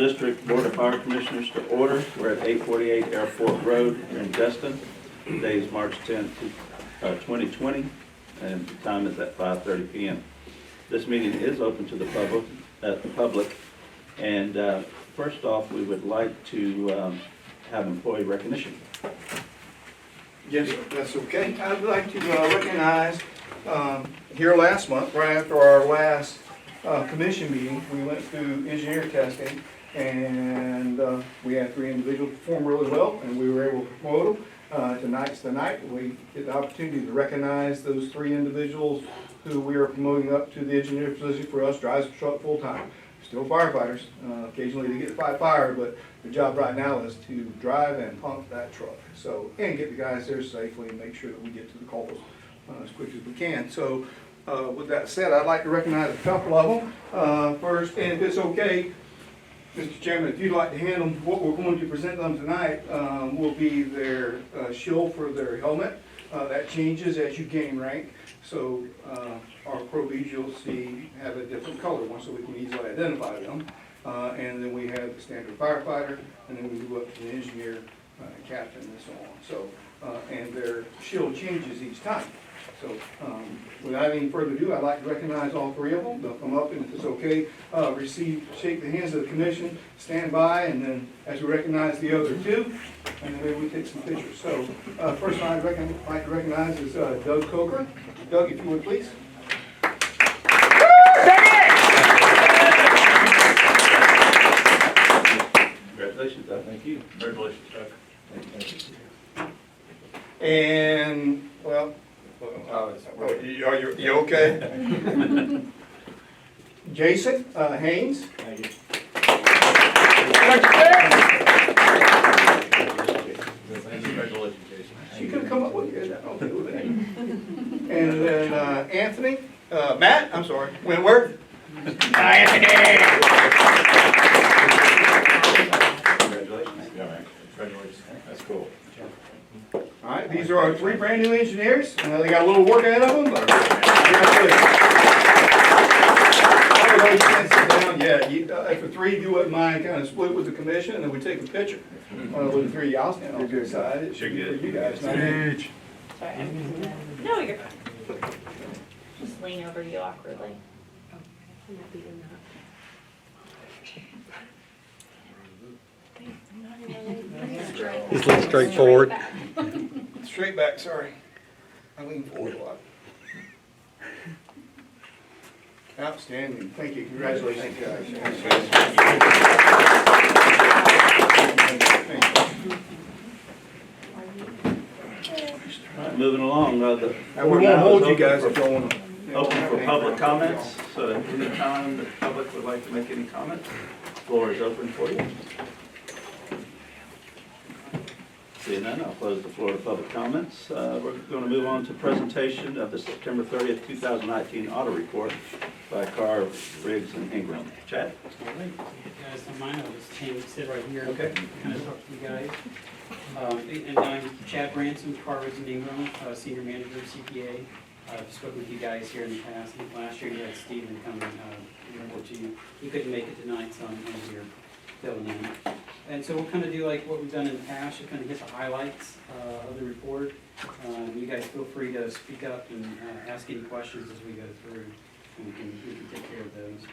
District Board of Fire Commissioners to order. We're at 848 Airport Road here in Destin. Today is March 10th, 2020, and the time is at 5:30 p.m. This meeting is open to the public, and first off, we would like to have employee recognition. Yes, sir, that's okay. I'd like to recognize, here last month, right after our last commission meeting, we went through engineer testing, and we had 3 individuals perform really well, and we were able to promote them. Tonight's the night we get the opportunity to recognize those 3 individuals who we are promoting up to the engineer position for us, drives the truck full time. Still firefighters, occasionally they get to fight fire, but the job right now is to drive and pump that truck. So, and get the guys there safely and make sure that we get to the calls as quick as we can. So, with that said, I'd like to recognize a couple of them. First, and if it's okay, Mr. Chairman, if you'd like to hand them what we're going to present them tonight, will be their shield for their helmet. That changes as you gain rank. So our probies you'll see have a different color one, so we can easily identify them. And then we have the standard firefighter, and then we move up to the engineer, captain, and so on. So and their shield changes each time. So without any further ado, I'd like to recognize all 3 of them. They'll come up, and if it's okay, shake the hands of the commission, stand by, and then as we recognize the other 2, and then maybe we take some pictures. So first one I'd like to recognize is Doug Coker. Doug, if you would please. Congratulations, Doug. Thank you. Congratulations, Doug. Thank you. And, well, you okay? Jason Haynes. Thank you. Congratulations, Jason. You could have come up with it. Okay, with it. And then Anthony, Matt, I'm sorry, Wentworth. Anthony! Congratulations. Yeah, man. Congratulations. That's cool. All right, these are our 3 brand new engineers. They got a little work ahead of them, but congratulations. Everybody can sit down. Yeah, if the 3 of you wouldn't mind kind of split with the commission, and then we take a picture with the 3 of y'all stand on the side. It should be for you guys. Sorry, no, you're fine. Just lean over you awkwardly. Just look straight forward. Straight back, sorry. I lean forward a lot. Outstanding. Thank you. Congratulations, guys. All right, moving along. The I won't hold you guys if you want to. Open for public comments, so at any time the public would like to make any comments, the floor is open for you. Seeing none, I'll close the floor to public comments. We're going to move on to presentation of the September 30th, 2019 audit report by Carr, Riggs, and Ingram. Chad? All right, guys, don't mind, I'll just sit right here. Okay. Kind of talk to you guys. And I'm Chad Branson, Carvers and Ingram, Senior Manager, CPA. I've spoken with you guys here in the past. I think last year you had Stephen come and report to you. He couldn't make it tonight, so I'm here filling in. And so we'll kind of do like what we've done in the past. We'll kind of hit the highlights of the report. You guys feel free to speak up and ask any questions as we go through, and we can take care of those.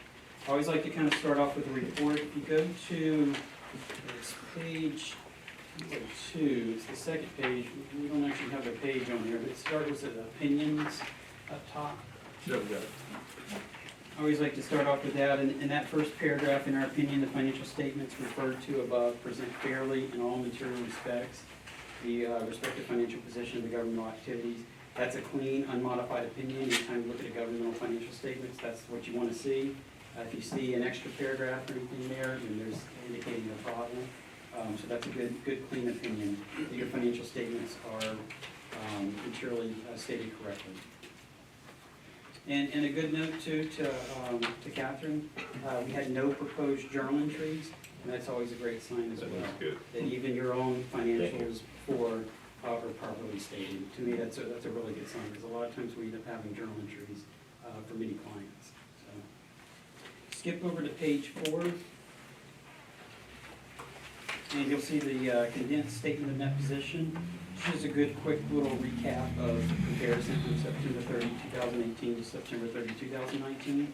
I always like to kind of start off with the report. If you go to this page 2, it's the second page. We don't actually have a page on here, but it starts with opinions up top. Sure, we got it. I always like to start off with that. In that first paragraph, in our opinion, the financial statements referred to above present fairly in all material respects the respective financial position of the governmental activities. That's a clean, unmodified opinion. Anytime you look at a governmental financial statements, that's what you want to see. If you see an extra paragraph or anything there, then there's indicating a problem. So that's a good, clean opinion that your financial statements are materially stated correctly. And a good note too to Catherine, we had no proposed journal entries, and that's always a great sign as well. That's good. That even your own financials are properly stated. To me, that's a really good sign, because a lot of times we end up having journal entries for many clients. So, skip over to page 4. And you'll see the condensed statement of net position. This is a good, quick little recap of the comparison from September 30, 2018 to September 30, 2019.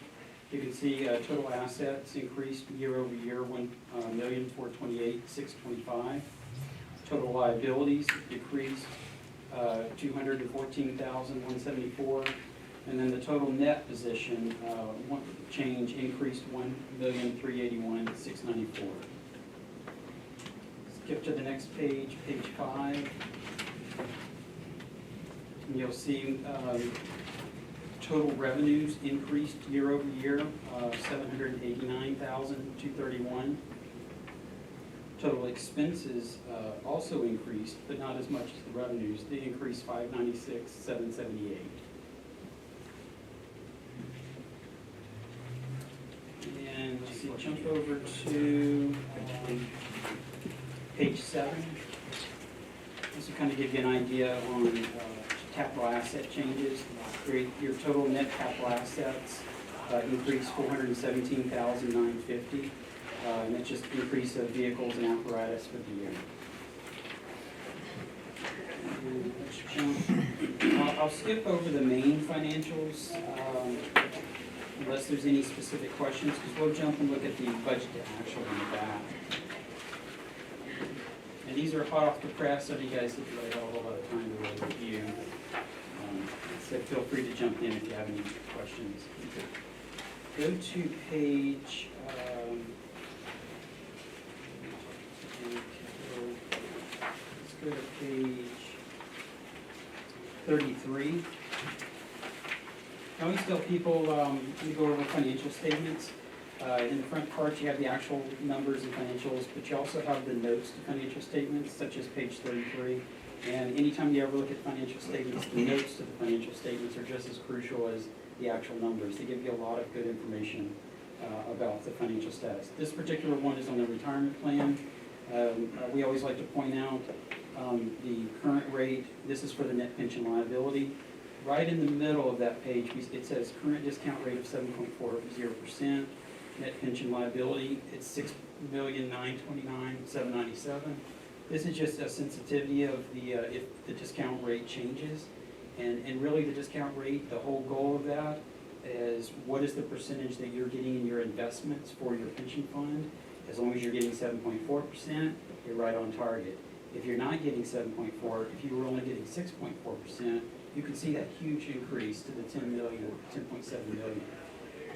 You can see total assets increased year over year, $1,428,625. Total liabilities decreased $214,174. And then the total net position change increased $1,381,694. Skip to the next page, page 5. And you'll see total revenues increased year over year, $789,231. Total expenses also increased, but not as much as the revenues. They increased $596,778. And let's see, jump over to page 7. This will kind of give you an idea on capital asset changes. Your total net capital assets increased $417,950, and that's just increase of vehicles and apparatus for the year. And let's jump. I'll skip over the main financials unless there's any specific questions, because we'll jump and look at the budget to actual in the back. And these are hot off the press, so you guys didn't really have a whole lot of time to really review. So feel free to jump in if you have any questions. Go to page, let's go to page 33. I always tell people, we go over financial statements. In the front part, you have the actual numbers and financials, but you also have the notes to financial statements, such as page 33. And anytime you ever look at financial statements, the notes to the financial statements are just as crucial as the actual numbers. They give you a lot of good information about the financial status. This particular one is on the retirement plan. We always like to point out the current rate. This is for the net pension liability. Right in the middle of that page, it says current discount rate of 7.40%. Net pension liability, it's $6,929,797. This is just a sensitivity of the if the discount rate changes, and really the discount rate, the whole goal of that is what is the percentage that you're getting in your investments for your pension fund. As long as you're getting 7.4%, you're right on target. If you're not getting 7.4, if you were only getting 6.4%, you can see that huge increase to the 10 million, 10.7 million.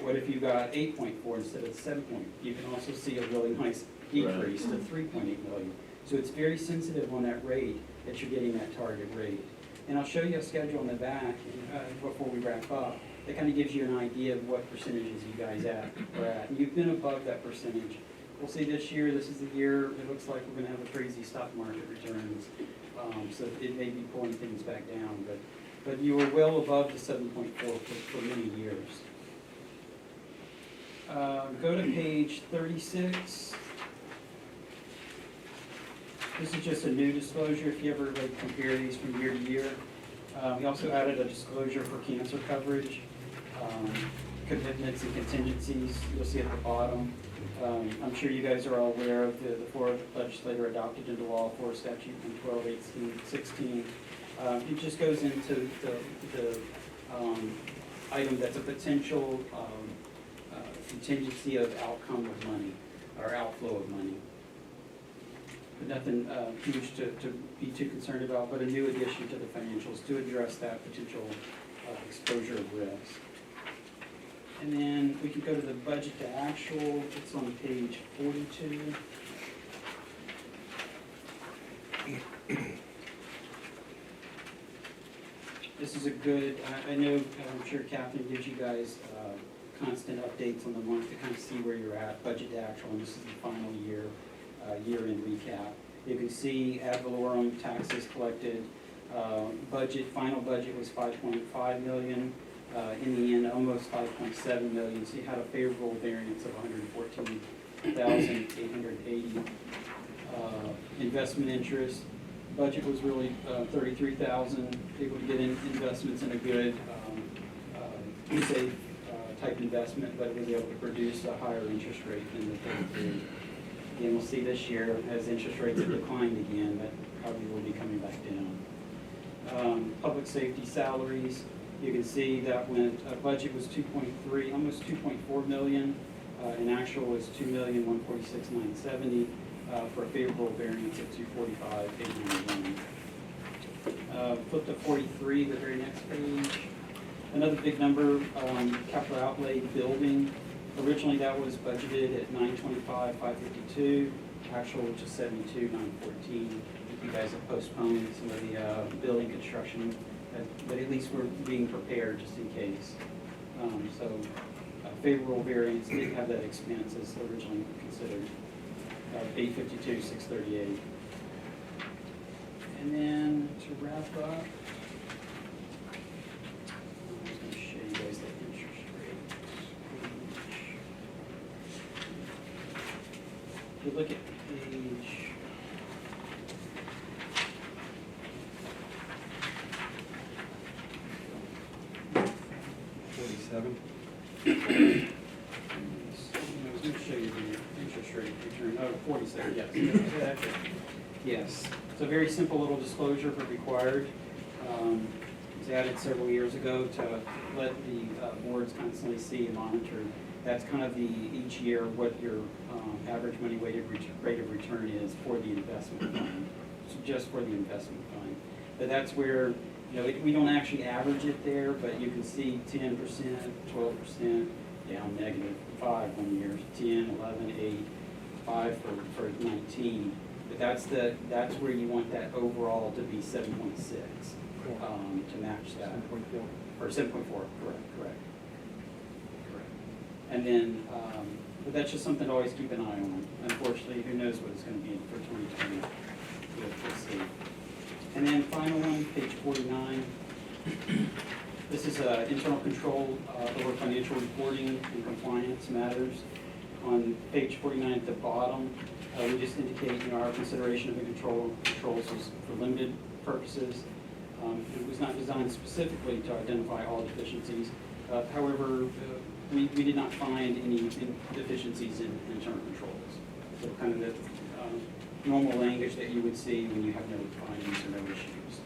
What if you got 8.4 instead of 7 point? You can also see a really nice decrease to 3.8 million. So it's very sensitive on that rate that you're getting that target rate. And I'll show you a schedule on the back before we wrap up that kind of gives you an idea of what percentages you guys are at. And you've been above that percentage. We'll see this year, this is the year, it looks like we're going to have a crazy stock market returns. So it may be pulling things back down, but you were well above the 7.4 for many years. Go to page 36. This is just a new disclosure if you ever compare these from year to year. We also added a disclosure for cancer coverage, commitments and contingencies. You'll see at the bottom. I'm sure you guys are all aware of the Florida legislator adopted into law Florida statute 12/18/16. It just goes into the item that's a potential contingency of outcome of money or outflow of money. But nothing huge to be too concerned about, but a new addition to the financials to address that potential exposure of risk. And then we can go to the budget to actual. It's on page 42. This is a good, I know, I'm sure Catherine gives you guys constant updates on the month to kind of see where you're at, budget to actual, and this is the final year, year-end recap. You can see ad valorem taxes collected, final budget was 5.5 million. In the end, almost 5.7 million, so you had a favorable variance of 114,880. Investment interest, budget was really 33,000, able to get in investments in a good, safe type investment, but it was able to produce a higher interest rate than the 33. Again, we'll see this year as interest rates have declined again, but probably will be coming back down. Public safety salaries, you can see that when budget was 2.3, almost 2.4 million, and actual was 2,146,970, for a favorable variance of 245,891. Flip to 43, the very next page. Another big number, capital outlay building. Originally that was budgeted at 925,552, actual which is 72,914. You guys have postponed some of the building construction, but at least we're being prepared just in case. So favorable variance did have that expense as originally considered. 852,638. And then to wrap up, I'm just going to show you guys that interest rate. If you look at page 47. I was going to show you the interest rate return, 47, yes. That's it. Yes, it's a very simple little disclosure but required. It was added several years ago to let the boards constantly see and monitor. That's kind of each year what your average money weighted rate of return is for the investment fund, so just for the investment fund. But that's where, we don't actually average it there, but you can see 10%, 12%, down -5 one year, 10, 11, 8, 5 for 19. But that's where you want that overall to be 7.6 to match that. 7.4. Or 7.4, correct. And then, but that's just something to always keep an eye on. Unfortunately, who knows what it's going to be for 2020. We'll see. And then final one, page 49. This is internal control over financial reporting and compliance matters. On page 49 at the bottom, we just indicate our consideration of the controls is for limited purposes. It was not designed specifically to identify all deficiencies. However, we did not find any deficiencies in internal controls. So kind of the normal language that you would see when you have no findings or no issues.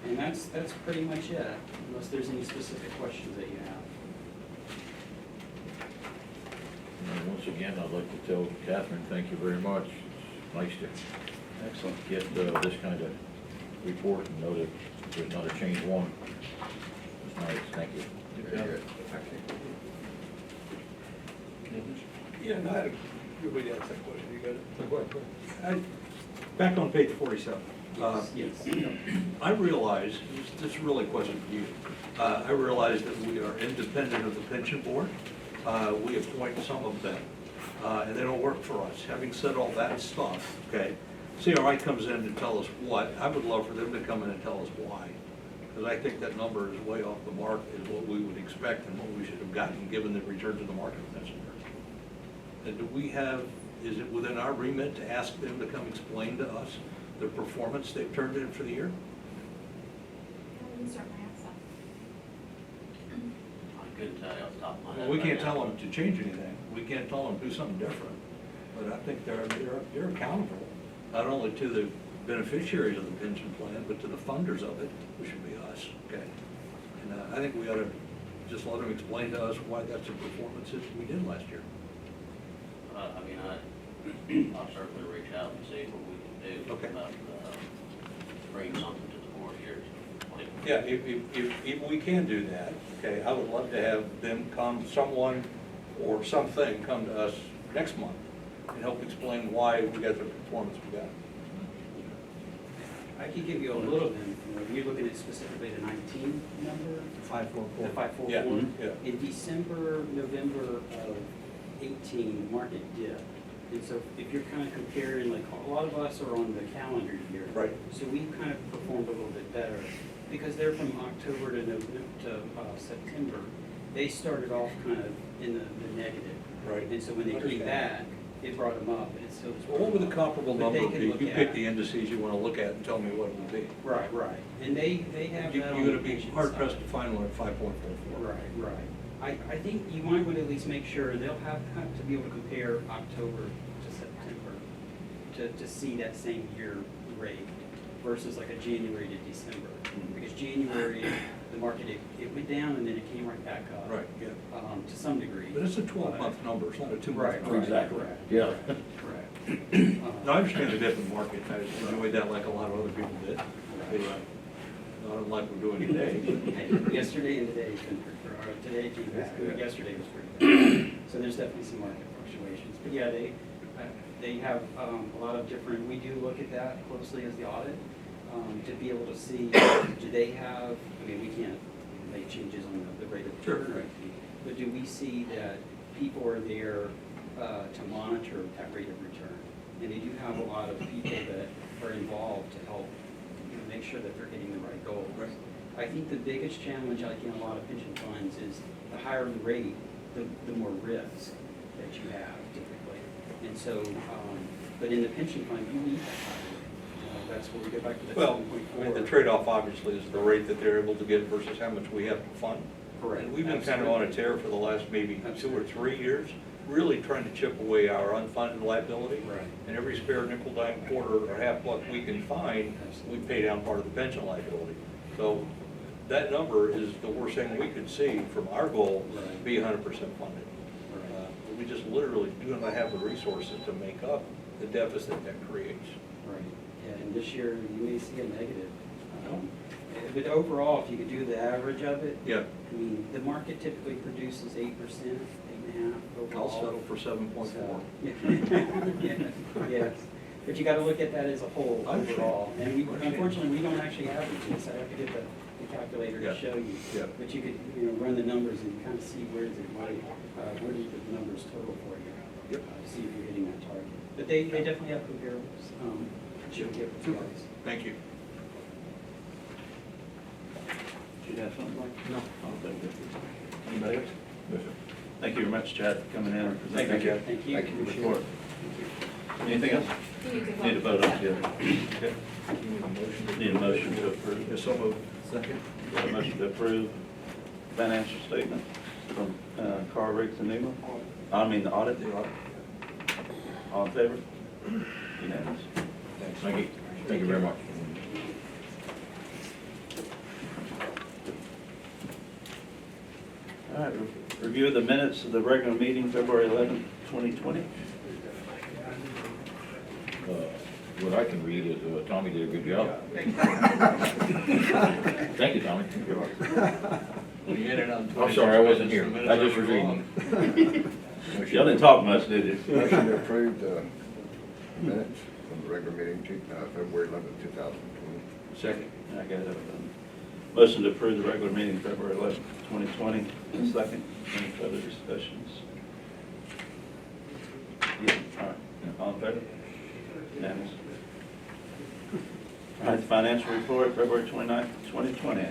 And that's pretty much it, unless there's any specific questions that you have. And once again, I'd like to tell Catherine, thank you very much. It's nice to get this kind of report and know that there's not a change one. It's nice, thank you. Very good. Yeah, no, I had everybody asked that question, you got it? Go ahead. Back on page 47. Yes. I realize, this is really a question for you. I realize that we are independent of the pension board. We appoint some of them, and they don't work for us. Having said all that stuff, okay, CRI comes in to tell us what. I would love for them to come in and tell us why. Because I think that number is way off the mark, is what we would expect and what we should have gotten given the returns of the market necessary. And do we have, is it within our remit to ask them to come explain to us the performance they've turned in for the year? We certainly have some. I couldn't tell you off the top of my head. Well, we can't right tell now. them to change anything. We can't tell them to do something different. But I think they're accountable, not only to the beneficiaries of the pension plan, but to the funders of it, which would be us, okay? And I think we ought to just let them explain to us why that's the performance that we did last year. I mean, I'll certainly reach out and see what we can do. Okay. About, bring something to the board here. Yeah, if we can do that, okay, I would love to have them come, someone or something come to us next month and help explain why we got the performance we got. I could give you a little bit, you're looking at specifically the 19 number? 544. The 544? Yeah, yeah. In December, November of 18, the market dipped. And so if you're kind of comparing, like a lot of us are on the calendar year. Right. So we kind of performed a little bit better because they're from October to November to September. They started off kind of in the negative. Right. And so when they came Understand. back, it brought them up and it still was. Well, what would the comparable But they number can be? look You at- pick the indices you want to look at and tell me what it would be. Right. And they have You're that on going to the be pension hard side. pressed to find one at 5.44. Right. I think you might want to at least make sure they'll have to be able to compare October to September. to see that same year rate versus like a January to December. Because January, the market, it went down and then it came right back up. Right, yeah. To some degree. But it's a 12-month number, it's not a 2-month Right, number. Exactly. correct, Yeah. correct. No, I understand the different market, I enjoyed that like a lot of other people did. Not unlike we're doing today. Yesterday and today has been pretty, or today came back, yesterday was pretty bad. So there's definitely some market fluctuations. But yeah, they have a lot of different, we do look at that closely as the audit, to be able to see, do they have, I mean, we can't make changes on the rate of return or anything, but do we see that people are there to monitor that rate of return? And they do have a lot of people that are involved to help make sure that they're hitting the right goals. Right. I think the biggest challenge, like in a lot of pension funds, is the higher the rate, the more risk that you have typically. And so, but in the pension fund, you need that higher rate. That's where we go back to that Well, 7.4. I mean, the trade-off obviously is the rate that they're able to get versus how much we have to fund. Correct. And we've been kind of on a tear for the last maybe 2 or 3 years, really trying to chip away our unfunded liability. Right. And every spare nickel, dime, quarter, or half buck we can find, we pay down part of the pension liability. So that number is the worst thing we could see from our goal, Right. be 100% funded. We just literally do not have the resources to make up the deficit that creates. Right, yeah, and this year you may see a negative. But overall, if you could do the average of it, Yeah, I mean, the market typically produces 8%, 8.5% overall. I'll settle for 7.4. Yeah, yes, but you gotta look at that as a whole I understand. overall. And we, I understand. unfortunately, we don't actually average this, I have to get the calculator Yeah. to show you. Yeah. But you could, run the numbers and kind of see where is it right, where do the numbers total for you? Yep. To see if you're hitting that target. But they definitely have comparables, to get with you guys. Thank you. Do you have something like? No. Anybody else? Yes, sir. Thank you very much, Chad, for coming in and presenting Thank you. your Thank you. report. Anything else? You need to Need to vote on it. Okay. Need a motion to approve. Yes, so moved. Second. Got a motion to approve financial statement from Carl Riggs and Newman. I mean, the audit. All in favor? Unanimous. Thank you. Thank you very much. All right, review of the minutes of the regular meeting, February 11th, 2020. What I can read is Tommy did a good job. Thank you, Tommy. We had it on I'm sorry, I wasn't here. I just was reading. Y'all didn't talk much, did you? Motion to approve the minutes from the regular meeting, February 11th, 2020. Second. I got it. Motion to approve the regular meeting, February 11th, 2020. And second, any further discussions? Yeah, all right. All in favor? Unanimous. All right, the financial report, February 29th, 2020.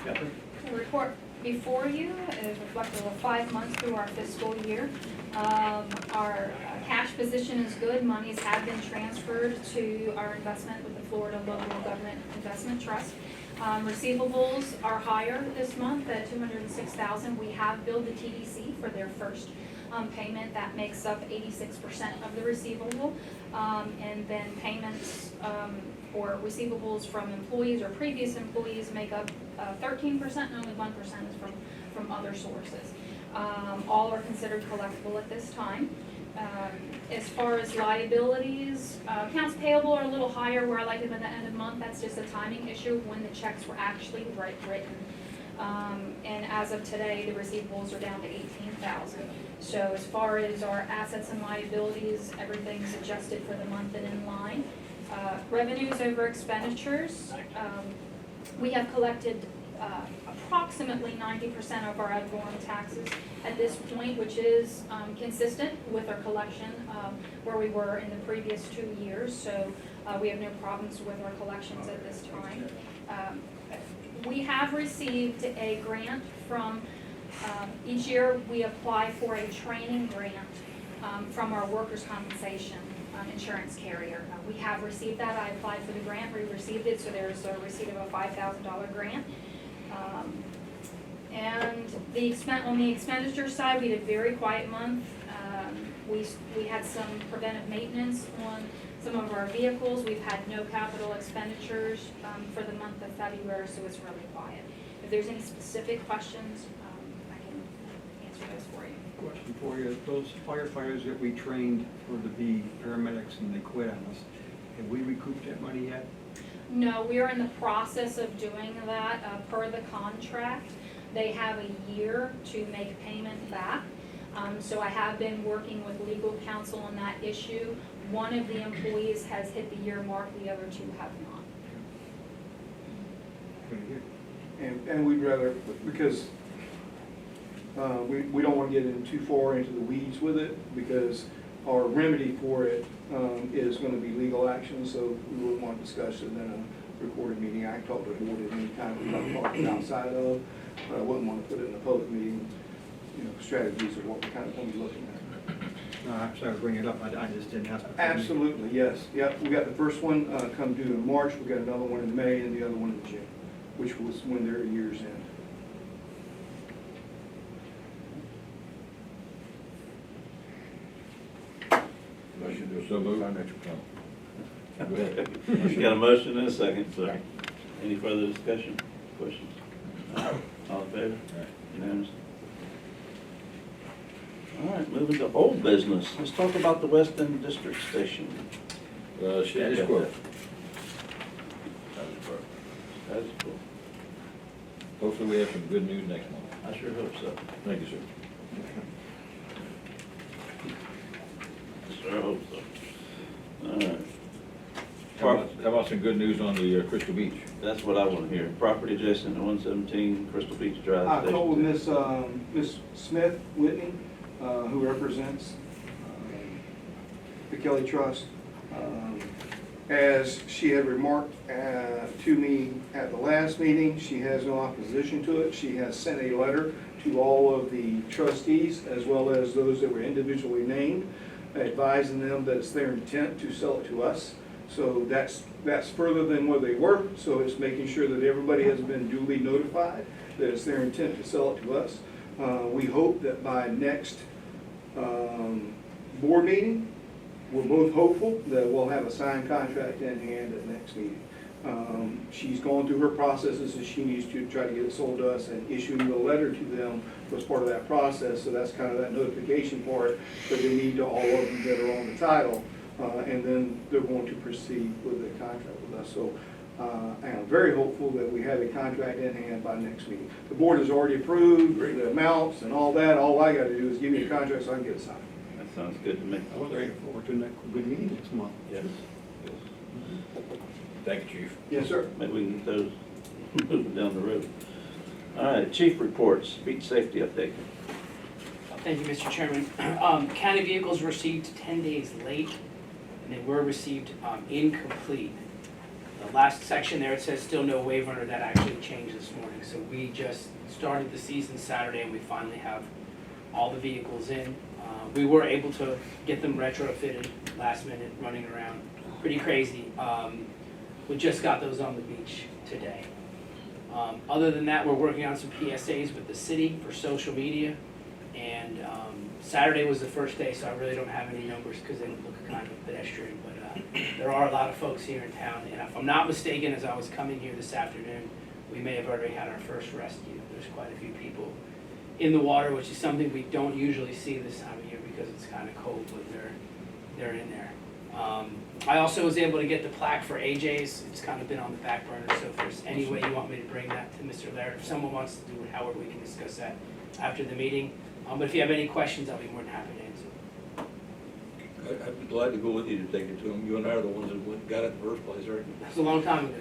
Catherine? The report before you is reflective of 5 months through our fiscal year. Our cash position is good. Monies have been transferred to our investment with the Florida Local Government Investment Trust. Receivables are higher this month at $206,000. We have billed the TDC for their first payment. That makes up 86% of the receivable. And then payments or receivables from employees or previous employees make up 13%, and only 1% is from other sources. All are considered collectible at this time. As far as liabilities, accounts payable are a little higher where I like them at the end of the month. That's just a timing issue of when the checks were actually written. And as of today, the receivables are down to $18,000. So as far as our assets and liabilities, everything's adjusted for the month and in line. Revenues over expenditures, we have collected approximately 90% of our ad valorem taxes at this point, which is consistent with our collection where we were in the previous 2 years. So we have no problems with our collections at this time. We have received a grant from, each year we apply for a training grant from our workers' compensation insurance carrier. We have received that. I applied for the grant, we received it, so there's a receipt of a $5,000 grant. And on the expenditure side, we had a very quiet month. We we had some preventive maintenance on some of our vehicles. We've had no capital expenditures for the month of February, so it's really quiet. If there's any specific questions, I can answer those for you. Question for you, those firefighters that we trained for to be paramedics and they quit on us, have we recouped that money yet? No, we are in the process of doing that per the contract. They have a year to make payment back. So I have been working with legal counsel on that issue. One of the employees has hit the year mark, the other two have not. Pretty good. And we'd rather, because we don't want to get in too far into the weeds with it, because our remedy for it is going to be legal action, so we wouldn't want to discuss it in a recorded meeting. I can talk to the board at any time we're talking outside of, but I wouldn't want to put it in a public meeting, you know, strategies of what we're kind of going to be looking at. No, I'm sorry to bring it up, I just didn't ask. Absolutely, yes. Yep, we got the first one come due in March, we got another one in May, and the other one in June, which was when their year's end. Motion to so move. Financial plan. Go ahead. Got a motion and a second, so any further discussion, questions? All in favor? Unanimous? All right, moving to old business. Let's talk about the West End District Station. Status quo. That's cool. Hopefully we have some good news next month. I sure hope so. Thank you, sir. Sure hope so. All right. How about some good news on the Crystal Beach? That's what I want to hear. Property adjacent to 117 Crystal Beach Drive. I Station told 2. Miss Smith Whitney, who represents the Kelly Trust, as she had remarked to me at the last meeting, she has no opposition to it. She has sent a letter to all of the trustees, as well as those that were individually named, advising them that it's their intent to sell it to us. So that's further than where they were, so it's making sure that everybody has been duly notified that it's their intent to sell it to us. We hope that by next board meeting, we're both hopeful that we'll have a signed contract in hand at next meeting. She's gone through her processes and she needs to try to get it sold to us, and issuing the letter to them was part of that process. So that's kind of that notification part that they need to all of them that are on the title. And then they're going to proceed with the contract with us. So I am very hopeful that we have a contract in hand by next meeting. The board has already approved the amounts and all that. All I got to do is give me a contract so I can get it signed. That sounds good to me. I was looking forward to a good meeting next month. Yes. Thank you, Chief. Yes, sir. Maybe we can get those moving down the road. All right, chief reports, beach safety update. Thank you, Mr. Chairman. County vehicles were received 10 days late, and they were received incomplete. The last section there, it says still no wave runner. That actually changed this morning. So we just started the season Saturday, and we finally have all the vehicles in. We were able to get them retrofitted last minute, running around. Pretty crazy. We just got those on the beach today. Other than that, we're working on some PSAs with the city for social media. And Saturday was the first day, so I really don't have any numbers because they look kind of pedestrian. But there are a lot of folks here in town. And if I'm not mistaken, as I was coming here this afternoon, we may have already had our first rescue. There's quite a few people in the water, which is something we don't usually see this time of year because it's kind of cold, but they're in there. I also was able to get the plaque for AJ's. It's kind of been on the back burner, so if there's any way you want me to bring that to Mr. Laird, if someone wants to do it, Howard, we can discuss that after the meeting. But if you have any questions, I'll be more than happy to answer. I'd be glad to go with you to take it to them. You and I are the ones that went, got it in the first place, right? That's a long time ago.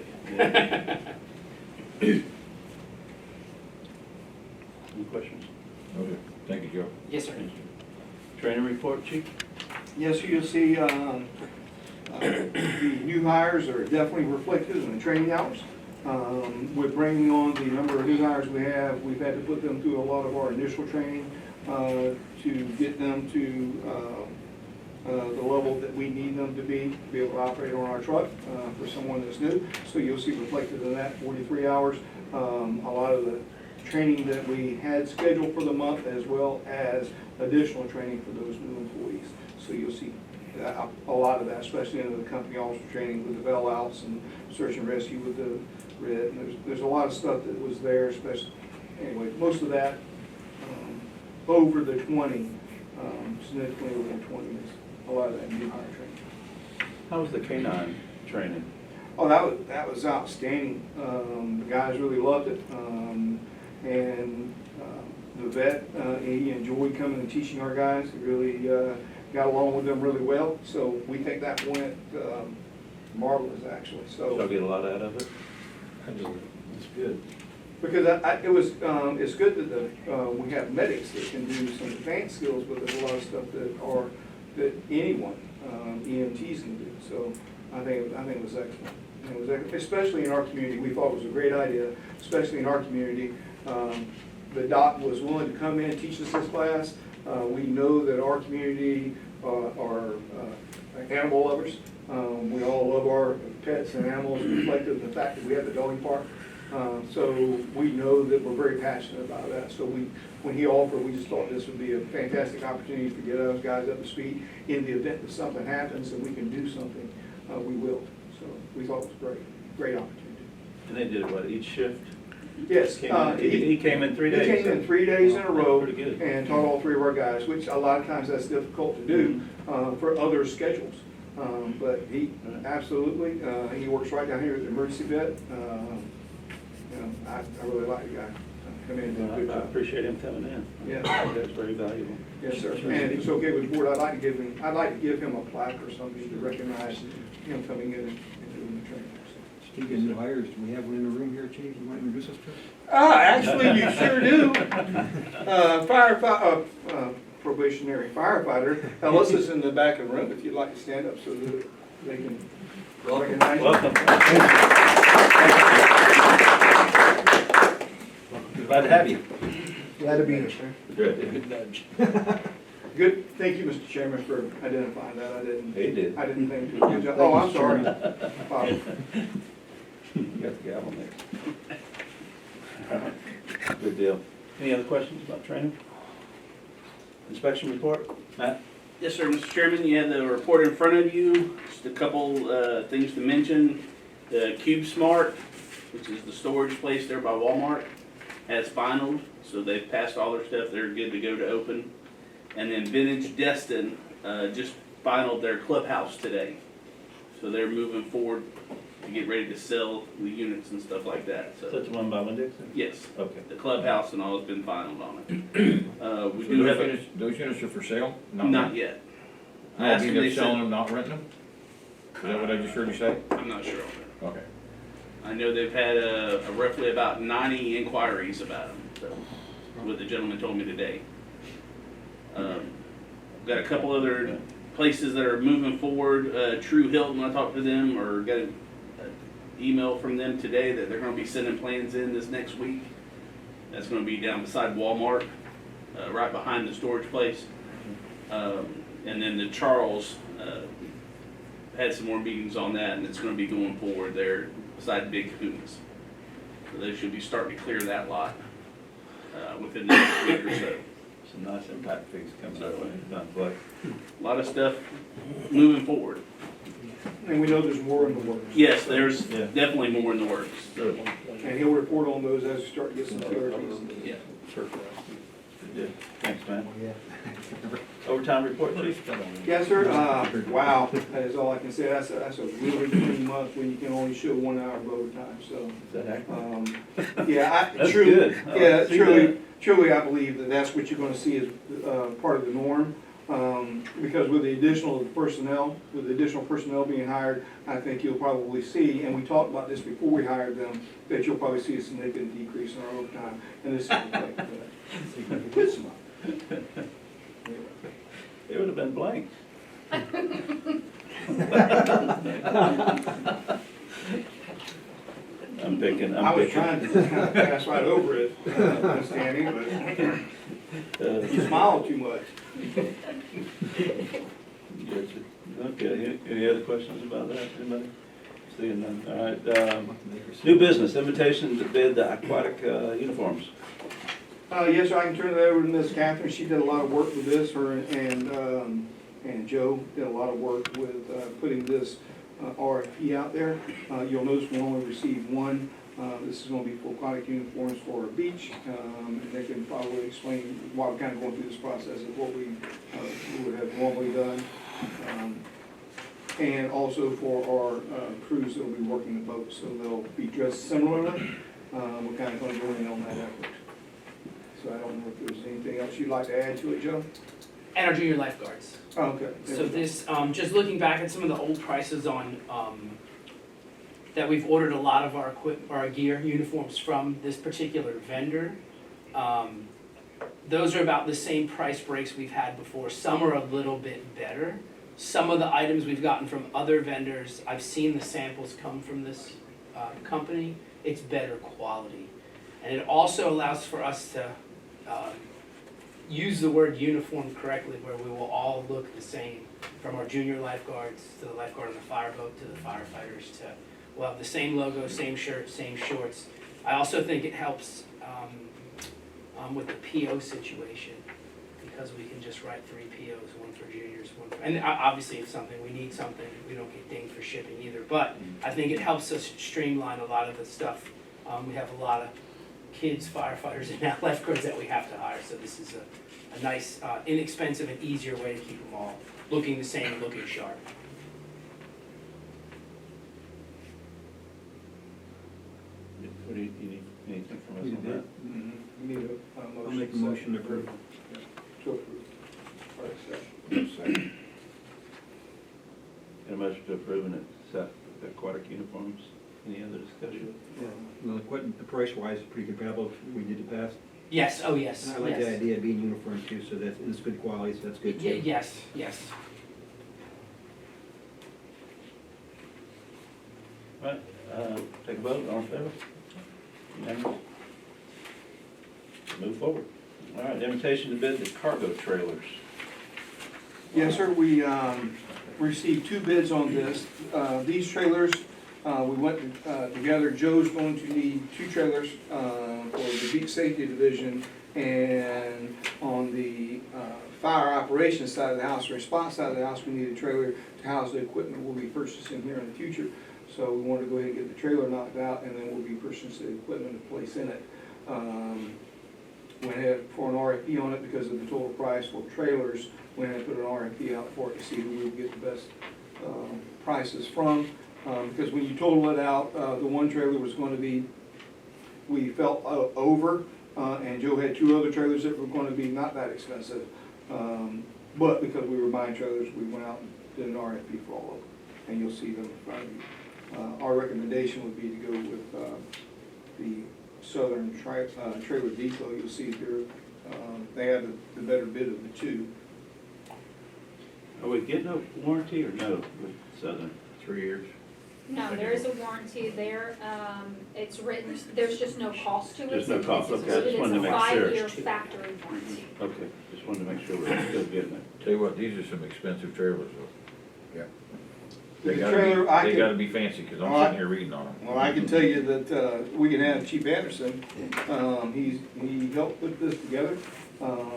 Any questions? Okay, thank you, Joe. Yes, sir. Training report, chief? Yes, you'll see the new hires are definitely reflected in the training hours. With bringing on the number of new hires we have, we've had to put them through a lot of our initial training to get them to the level that we need them to be able to operate on our truck for someone that's new. So you'll see reflected in that 43 hours. A lot of the training that we had scheduled for the month, as well as additional training for those new employees. So you'll see a lot of that, especially in the company officer training with the bailouts and search and rescue with the red. And there's a lot of stuff that was there, especially, anyway, most of that over the 20, significantly over the 20 is a lot of that new hire training. How was the canine training? Oh, that was outstanding. The guys really loved it. And the vet, he enjoyed coming and teaching our guys. He really got along with them really well. So we think that went marvelous, actually. Y'all So get a lot out of it? That's good. because it's good that we have medics that can do some advanced skills, but there's a lot of stuff that anyone, EMTs can do. So I think it was excellent. And it was especially in our community. We thought it was a great idea, especially in our community. The doc was willing to come in and teach us this class. We know that our community are animal lovers. We all love our pets and animals, reflected in the fact that we have the doggy park. So we know that we're very passionate about that. So when he offered, we just thought this would be a fantastic opportunity to get those guys up to speed. In the event that something happens and we can do something, we will. So we thought it was great opportunity. And they did what, each shift? Yes. He came in 3 days. He came in 3 days in a row Pretty good. and taught all three of our guys, which a lot of times that's difficult to do for other schedules. But he absolutely, he works right down here at the emergency vet. I really like the guy. Come in and do a good I job. appreciate him coming in. Yeah. That's very valuable. Yes, sir. And if it's okay with the board, I'd like to give him a plaque or something to recognize him coming in and doing the training. Speaking of new hires, do we have one in the room here, Chief? You want to introduce us to? Actually, you sure do. Probationary firefighter. Alyssa's in the back of the room, if you'd like to stand up so that they can recognize you. Welcome. Glad to have you. Glad to be here, sir. Good nudge. Good, thank you, Mr. Chairman, for identifying that. He did. I didn't think to. Good job. Oh, I'm sorry. Bob. You got the gavel next. All right. Good deal. Any other questions about training? Inspection report? Matt? Yes, sir, Mr. Chairman, you have the report in front of you. Just a couple things to mention. The Cube Smart, which is the storage place there by Walmart, has finaled, so they've passed all their stuff. They're good to go to open. And then Vintage Destin just finaled their clubhouse today. So they're moving forward to get ready to sell the units and stuff like that. So That's the one by Winn-Dixon? yes, Okay. the clubhouse and all has been finaled on it. We So do have a, those units are for sale? not yet. I No, I asked mean, them, they're they selling said, them, not renting them? Is that what I just heard you say? I'm not sure on that. Okay. I know they've had roughly about 90 inquiries about them, so, what the gentleman told me today. Got a couple other places that are moving forward. True Hilton, I talked to them, or got an email from them today that they're gonna be sending plans in this next week. That's gonna be down beside Walmart, right behind the storage place. And then the Charles, had some more meetings on that, and it's gonna be going forward there beside Big Kahuna's. So they should be starting to clear that lot, within the next week or so. Some nice impact fees coming our way. Done, Blake. A lot of stuff moving forward. And we know there's more in the works. Yes, there's Yeah. definitely more in the works. Good. And he'll report on those as we start to get some clarities. Yeah. Good deal. Thanks, man. Overtime report, Chief? Yes, sir. Wow, that is all I can say. That's a really clean month when you can only show 1 hour of overtime, so. Is that accurate? Yeah, That's truly, good. I like yeah, to see truly, I believe that that's what you're gonna see as, part of the norm. Because with the additional personnel being hired, I think you'll probably see, and we talked about this before we hired them, that you'll probably see a significant decrease in our overtime, and this is reflective of that. Good smile. It would have been blank. I'm picking. I was trying to kind of pass right over it, understanding, but you smiled too much. Yes. Okay, any other questions about that, anybody? Seeing none, all right. New business, invitation to bid the aquatic uniforms. Yes, sir, I can turn it over to Ms. Catherine. She did a lot of work with this, and and Joe did a lot of work with putting this RFP out there. You'll notice we only received one. This is going to be for aquatic uniforms for our beach, and they can probably explain why we're kind of going through this process of what we would have normally done. And also for our crews that will be working the boat, so they'll be dressed similarly. We're kind of going to go in on that effort. So I don't know if there's anything else you'd like to add to it, Joe? And our junior lifeguards. Oh, okay. So this, just looking back at some of the old prices on, that we've ordered a lot of our gear, uniforms from this particular vendor. Those are about the same price breaks we've had before. Some are a little bit better. Some of the items we've gotten from other vendors, I've seen the samples come from this company. It's better quality. And it also allows for us to use the word uniform correctly, where we will all look the same, from our junior lifeguards to the lifeguard on the fireboat to the firefighters. We'll have the same logo, same shirt, same shorts. I also think it helps with the PO situation, because we can just write 3 POs, one for juniors, one for, and obviously if we need something, we don't get dinged for shipping either. But I think it helps us streamline a lot of the stuff. We have a lot of kids, firefighters, and now lifeguards that we have to hire. So this is a nice, inexpensive and easier way to keep them all looking the same and looking sharp. What do you need, anything from us You on did. that? We need a motion. I'll make a motion to approve. To approve. All right, second. Got a motion to approve and accept the aquatic uniforms. Any other discussion? Well, the price-wise is pretty comparable to what we did the past. Yes, oh yes, And I like the yes. idea of being uniform too, so it's good quality, so that's good too. Yes, yes. Right, take a vote, all in favor? Unanimous? Move forward. All right, invitation to bid the cargo trailers. Yes, sir, we received 2 bids on this. These trailers, we went together. Joe's going to need 2 trailers for the beach safety division, and on the fire operations side of the house, response side of the house, we need a trailer to house the equipment we'll be purchasing here in the future. So we wanted to go ahead and get the trailer knocked out, and then we'll be purchasing the equipment to place in it. Went ahead for an RFP on it because of the total price for trailers. Went ahead and put an RFP out for it to see who we would get the best prices from. Because when you total it out, the one trailer was going to be, we felt over, and Joe had 2 other trailers that were going to be not that expensive. But because we were buying trailers, we went out and did an RFP for all of them, and you'll see them in front of you. Our recommendation would be to go with the Southern Trailer Depot. You'll see here, they have the better bid of the 2. Are we getting a warranty or no with Southern? 3 years. No, there is a warranty there. It's written, there's just no cost to it. Just no cost, okay, I just wanted to make It's a sure. 5-year factory warranty. Okay, just wanted to make sure we're still getting it. Tell you what, these are some expensive trailers though. Yeah. They The gotta trailer, I be, they can- gotta be fancy, cause I'm All right. sitting here reading on them. Well, I can tell you that we can have Chief Anderson. He helped put this together.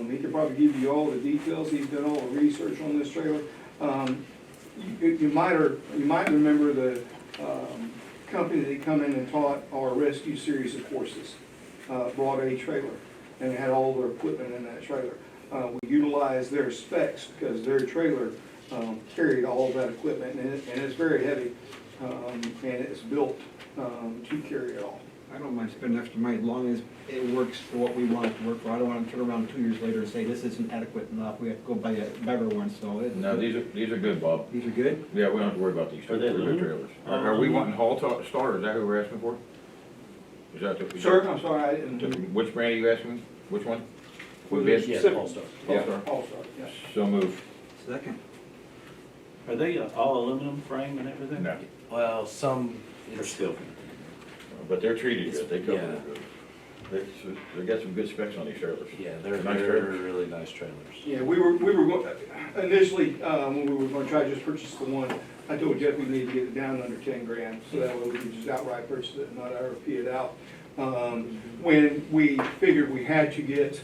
He could probably give you all the details. He's done all the research on this trailer. You might remember the company that come in and taught our rescue series of courses, brought a trailer, and it had all their equipment in that trailer. We utilized their specs because their trailer carried all of that equipment, and it's very heavy, and it's built to carry it all. I don't mind spending extra money as long as it works for what we want it to work for. I don't want to turn around 2 years later and say this isn't adequate enough. We have to go buy a better one, so. No, these are good, Bob. These are good? Yeah, we don't have to worry about these. Are they They're good aluminum? trailers. Are we wanting Hall Star, is that who we're asking for? Is that the? Sir, I'm sorry, I didn't. Which brand are you asking? Which one? For What the bid? specific- All-Star. Yeah, All-Star. All-Star, yeah. So move. Second. Are they all aluminum frame and everything? No, Well, some, They're still. but they're treated good, they cover Yeah. it good. They got some good specs on these trailers. yeah, they're Nice trailers. really nice trailers. Yeah, we were initially, when we were gonna try to just purchase the one, I told Jeff we needed to get it down under 10 grand, so that way we could just outright purchase it and not RFP it out. When we figured we had to get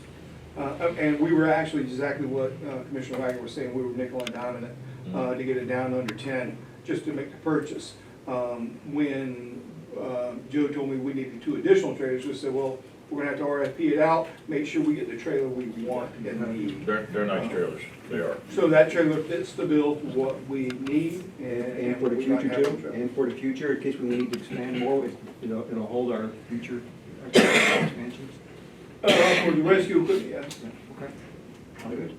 And we were actually exactly what Commissioner Wagner was saying, we were nickel and diming it to get it down under 10, just to make the purchase. When Joe told me we needed 2 additional trailers, we said, well, we're gonna have to RFP it out, make sure we get the trailer we want and need. They're nice trailers, they are. So that trailer fits the bill for what we need And for the we're not future having too, trouble. and for the future, in case we need to expand more, it'll hold our future expansions. For the rescue equipment, yes. Okay.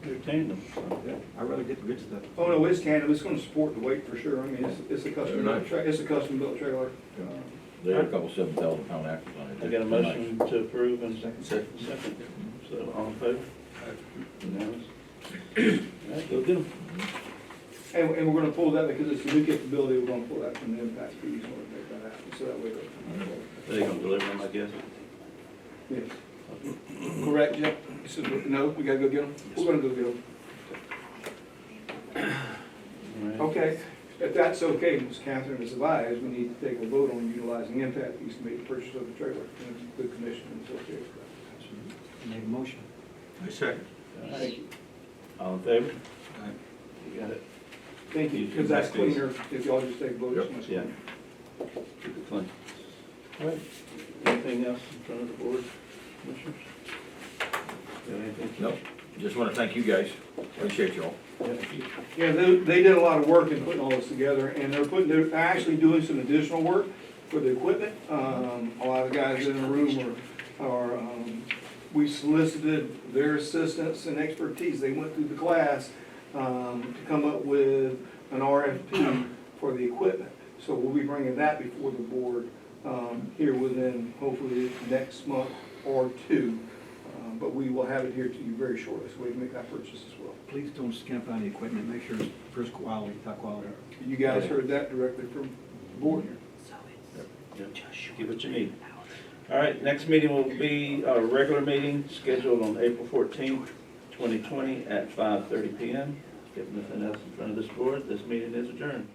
They're tandem, so. Yeah, I'd rather get the good stuff. Oh, no, it's tandem, it's gonna support the weight for sure, I mean, it's a custom, They're nice. it's a custom built trailer. They have a couple 7,000-pound axles on it. I got a They're nice. motion to approve and second. So all in favor? Unanimous. All right, go get them. And we're gonna pull that because it's a new capability, we're gonna pull that from the impact fees, we're gonna make that happen, so that way. They're gonna deliver them, I guess. Yes. Correct, Jeff? You said, no, we gotta go get them? We're gonna go get them. All right. Okay, if that's okay, Ms. Catherine has advised, we need to take a vote on utilizing impact fees to make the purchase of the trailer. And the commission is okay with that. Make a motion. I second. All right. All in favor? You got it. Thank you, because that's cleaner if y'all just take a vote. it's much Yeah. cleaner. Keep it clean. All right. Anything else in front of the board, commissioners? Got anything? No, just want to thank you guys, appreciate y'all. Yeah, they did a lot of work in putting all this together, and they're actually doing some additional work for the equipment. A lot of the guys in the room we solicited their assistance and expertise. They went through the class to come up with an RFP for the equipment. So we'll be bringing that before the board here within hopefully next month or 2. But we will have it here to you very shortly, so we can make that purchase as well. Please don't skimp on the equipment, make sure it's first quality, top quality. You guys heard that directly from the board here. Yep. Give what you need. All right, next meeting will be our regular meeting scheduled on April 14th, 2020 at 5:30 p.m. If nothing else in front of this board, this meeting is adjourned.